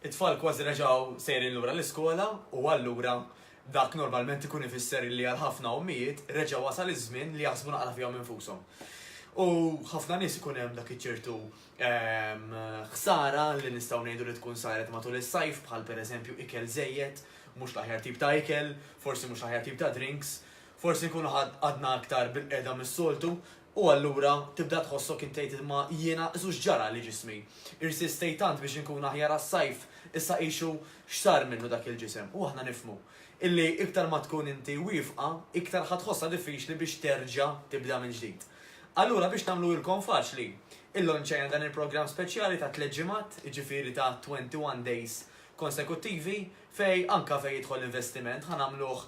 it-tfal kważi reġgħu sejrin lura l-iskola u allura dak normalment ikun ifisser li għal ħafna ommijiet reġa' wasal iż-żmien li jaħsbu naqra fihom infushom. U ħafna nies ikun hemm dak iċ-ċertu ħsara li nistgħu ngħidu li tkun saret matul is-sajf bħal pereżempju ikel żejjed, mhux l-aħjar tip ta' ikel, forsi mhux l-aħjar tip ta' drinks, forsi nkunu għadna aktar bil-qiegħda mis-soltu u allura tibda tħossok intejt imma jiena żux ġara li ġismi. Irsistejt tant biex inkun aħjar għas-sajf issa qixu x'sar minnu dak il-ġisem u aħna nifhmu illi iktar ma tkun inti wifqa, iktar ħatħossha diffiċli biex terġa' tibda minn ġdid. Allura biex nagħmlu ilkom faċli, il-lonċejna dan il-programm speċjali ta' 3 ġimgħat, jiġifieri ta' 21 days konsekuttivi anka fej jidħol investiment ħanamluh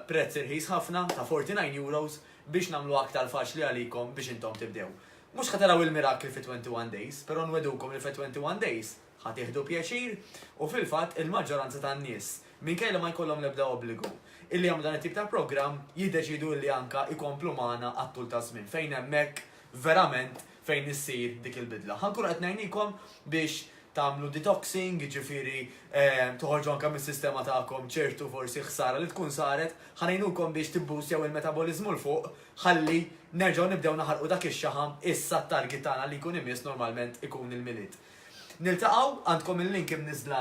prezz irħis ħafna ta' 49 euros biex nagħmlu aktar faċli għalikom biex intom tibdew. Mhux ħataraw il-mirakli fi 21 days, però nwedukom li fi 21 days ħatieħdu pjaċir u fil-fatt il-maġġoranza tan-nies minkejja ma jkollhom l-ebda obbligu illi jagħmlu dan it-tip ta' programm jiddeċidu li anka ikomplu magħna għat-tul ta' żmien fejn hemmhekk verament fejn issir dik il-bidla. Ħankun qed ngħinilkom biex tagħmlu detoxing, jiġifieri toħorġu anke mis-sistema tagħkom ċertu forsi ħsara li tkun saret, ħanejnukom biex tibbustjaw il-metaboliżmu l fuq ħalli nerġgħu nibdew naħarqu dak ix-xaħam issa t-target tagħna li jkun imiss normalment ikun il-milied. Niltaqgħu għandkom il-link imniżla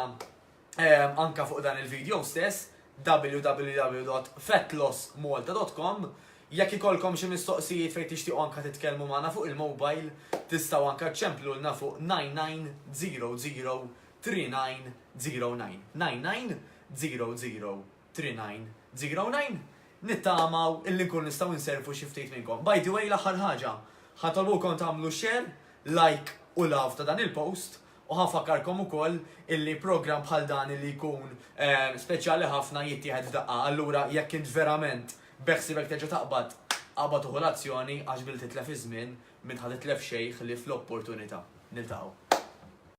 anka fuq dan il-video stess www.fatlossmalta.com. Jekk ikolkom xi mistoqsijiet fejn tixtiequ anke titkellmu magħna fuq il-mobile, tistgħu anke ċemplulna fuq 99003909. 99003909. Nittamaw illi nkun nistgħu nservu xi ftit minnkom. By the way, l-aħħar ħaġa, ħatolbukom tagħmlu share, like u love ta' dan il-post. U ħanfakkarkom ukoll illi program bħal dan illi jkun speċjali ħafna jittieħed f'daqqa. Allura jekk int verament beħsibek terġa' taqbad uħu l-azzjoni għax bil titlef iż-żmien minn ħad titlef xejn ħlief l-opportunità. Niltaqgħu.